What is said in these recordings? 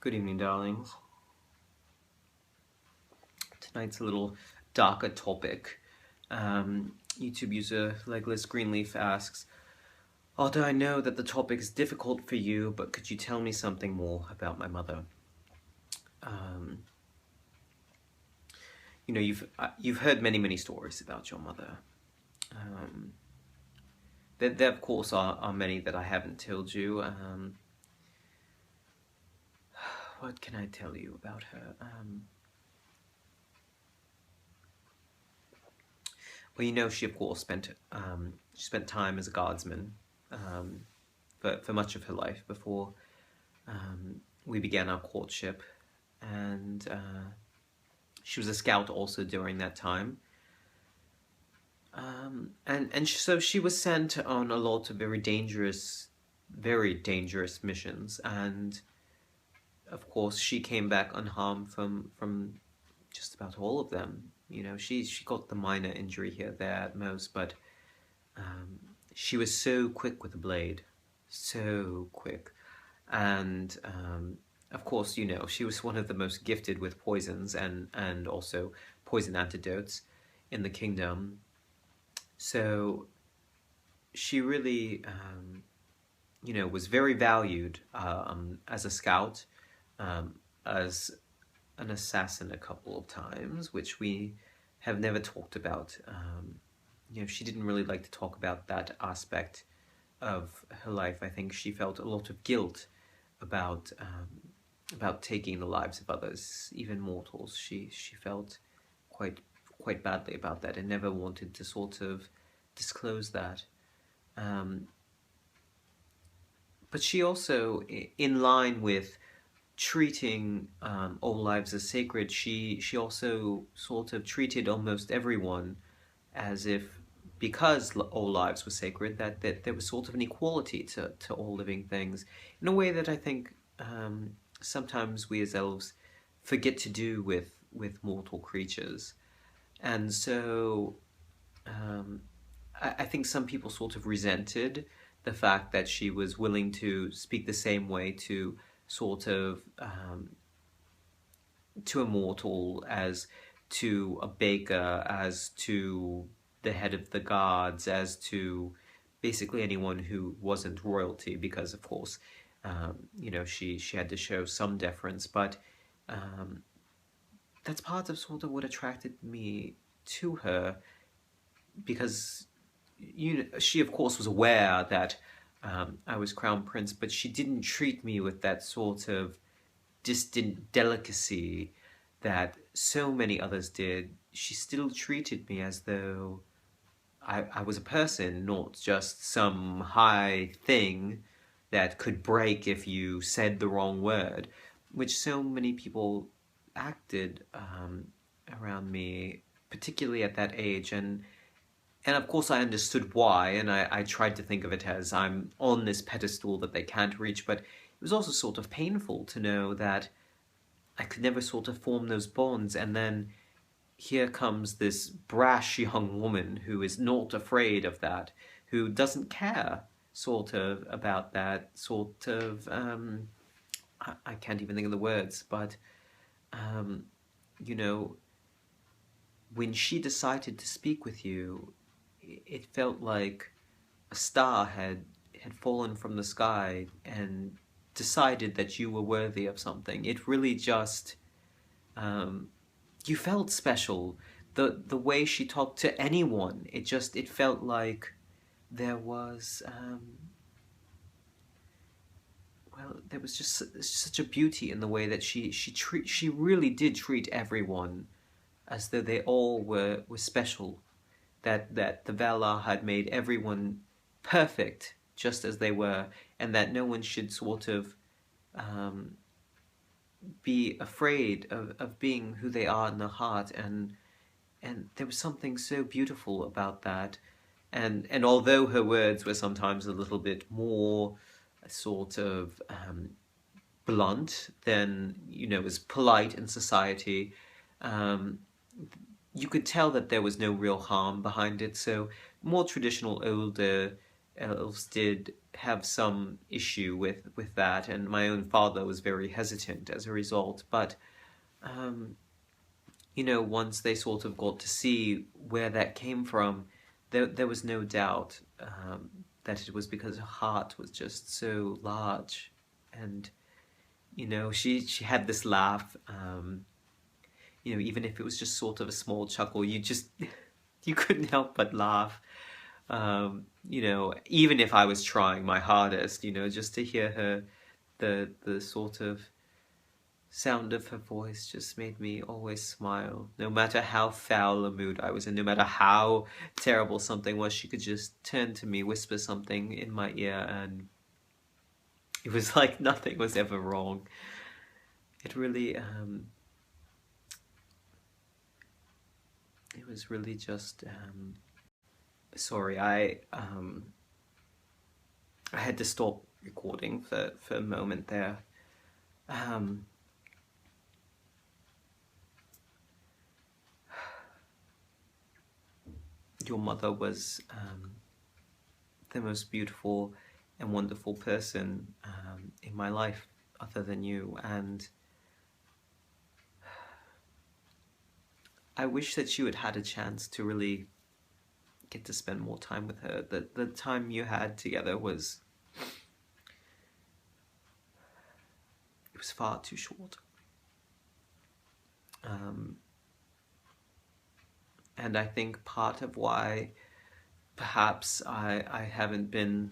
Good evening, darlings. Tonight's a little darker topic. YouTube user LegolasGreenleaf asks, although I know that the topic is difficult for you, but could you tell me something more about my mother? You know, you've heard many stories about your mother. There of course are many that I haven't told you. What can I tell you about her? Well, you know, she of course spent time as a guardsman for much of her life before we began our courtship, and she was a scout also during that time. So she was sent on a lot of very dangerous missions, and of course she came back unharmed from just about all of them. You know, she got the minor injury here, there at most, but she was so quick with the blade, so quick. And of course, you know, she was one of the most gifted with poisons and also poison antidotes in the kingdom. So she really, you know, was very valued as a scout, as an assassin a couple of times, which we have never talked about. You know, she didn't really like to talk about that aspect of her life. I think she felt a lot of guilt about taking the lives of others, even mortals. She felt quite badly about that and never wanted to sort of disclose that. But she also, in line with treating all lives as sacred, she also sort of treated almost everyone as if, because all lives were sacred, that there was sort of an equality to all living things, in a way that I think sometimes we as elves forget to do with mortal creatures. And so I think some people sort of resented the fact that she was willing to speak the same way to sort of to a mortal as to a baker, as to the head of the guards, as to basically anyone who wasn't royalty, because of course, you know, she had to show some deference, but that's part of sort of what attracted me to her, because you know, she of course was aware that I was crown prince, but she didn't treat me with that sort of distant delicacy that so many others did. She still treated me as though I was a person, not just some high thing that could break if you said the wrong word, which so many people acted around me, particularly at that age. And of course I understood why, and I tried to think of it as I'm on this pedestal that they can't reach, but it was also sort of painful to know that I could never sort of form those bonds, and then here comes this brash young woman who is not afraid of that, who doesn't care sort of about that sort of, I can't even think of the words, but, you know, when she decided to speak with you, it felt like a star had fallen from the sky and decided that you were worthy of something. It really just, you felt special. The way she talked to anyone, it felt like there was, well, there was just such a beauty in the way that she really did treat everyone as though they all were special. That the Valar had made everyone perfect just as they were, and that no one should sort of be afraid of being who they are in their heart, and there was something so beautiful about that. And although her words were sometimes a little bit more sort of blunt than, you know, was polite in society, you could tell that there was no real harm behind it. So more traditional older elves did have some issue with that, and my own father was very hesitant as a result. But um, once they sort of got to see where that came from, there was no doubt that it was because her heart was just so large. And she had this laugh, even if it was just sort of a small chuckle, you couldn't help but laugh. Even if I was trying my hardest, just to hear her, the sort of sound of her voice just made me always smile. No matter how foul a mood I was in, no matter how terrible something was, she could just turn to me, whisper something in my ear, and it was like nothing was ever wrong. It really, it was really just, sorry, I had to stop recording for a moment there. Your mother was the most beautiful and wonderful person in my life other than you, and I wish that you had had a chance to really get to spend more time with her. The time you had together was far too short. And I think part of why perhaps I haven't been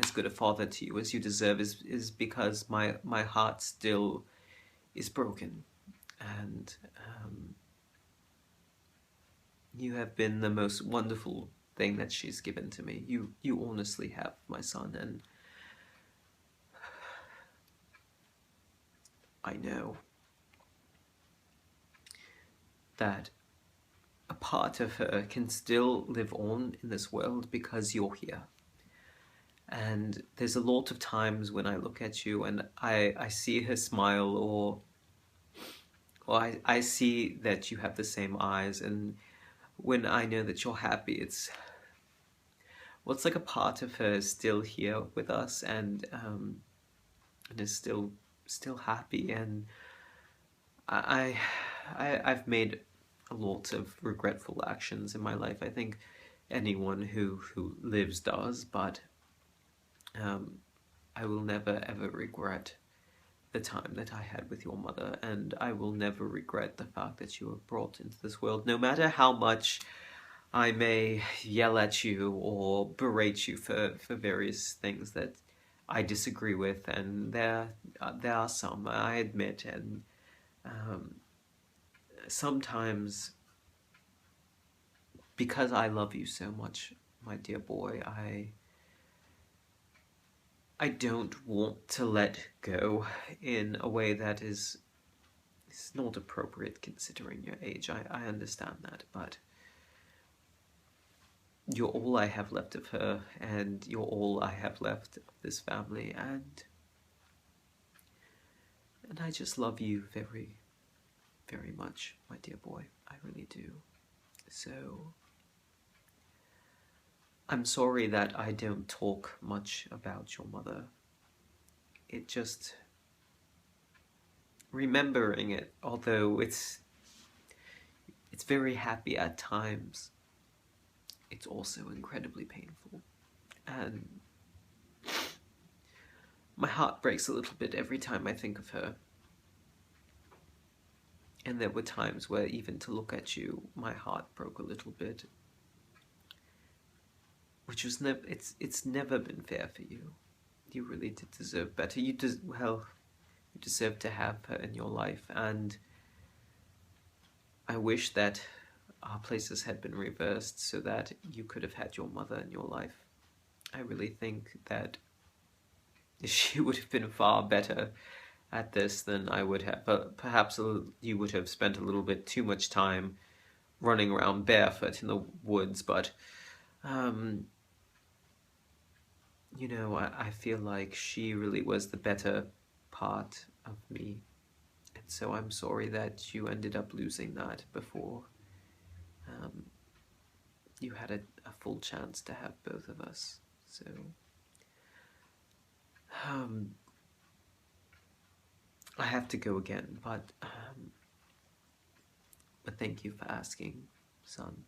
as good a father to you as you deserve is because my heart still is broken. And you have been the most wonderful thing that she's given to me. You honestly have, my son, and I know that a part of her can still live on in this world because you're here. And there's a lot of times when I look at you and I see her smile, or I see that you have the same eyes, and when I know that you're happy, it's like a part of her is still here with us, and is still happy. And I've made a lot of regretful actions in my life. I think anyone who lives does, but I will never ever regret the time that I had with your mother, and I will never regret the fact that you were brought into this world, no matter how much I may yell at you or berate you for various things that I disagree with, and there are some, I admit, and sometimes, because I love you so much, my dear boy, I don't want to let go in a way that is not appropriate considering your age. I understand that, but you're all I have left of her, and you're all I have left of this family, and I just love you very, very much, my dear boy. I really do. So I'm sorry that I don't talk much about your mother. It just, remembering it, although it's very happy at times, it's also incredibly painful. And my heart breaks a little bit every time I think of her. And there were times where even to look at you, my heart broke a little bit. Which was never, it's never been fair for you. You really did deserve better. You deserve to have her in your life, and I wish that our places had been reversed so that you could have had your mother in your life. I really think that she would have been far better at this than I would have. But perhaps you would have spent a little bit too much time running around barefoot in the woods, but I feel like she really was the better part of me. And so I'm sorry that you ended up losing that before you had a full chance to have both of us. So Um, I have to go again, but thank you for asking, son.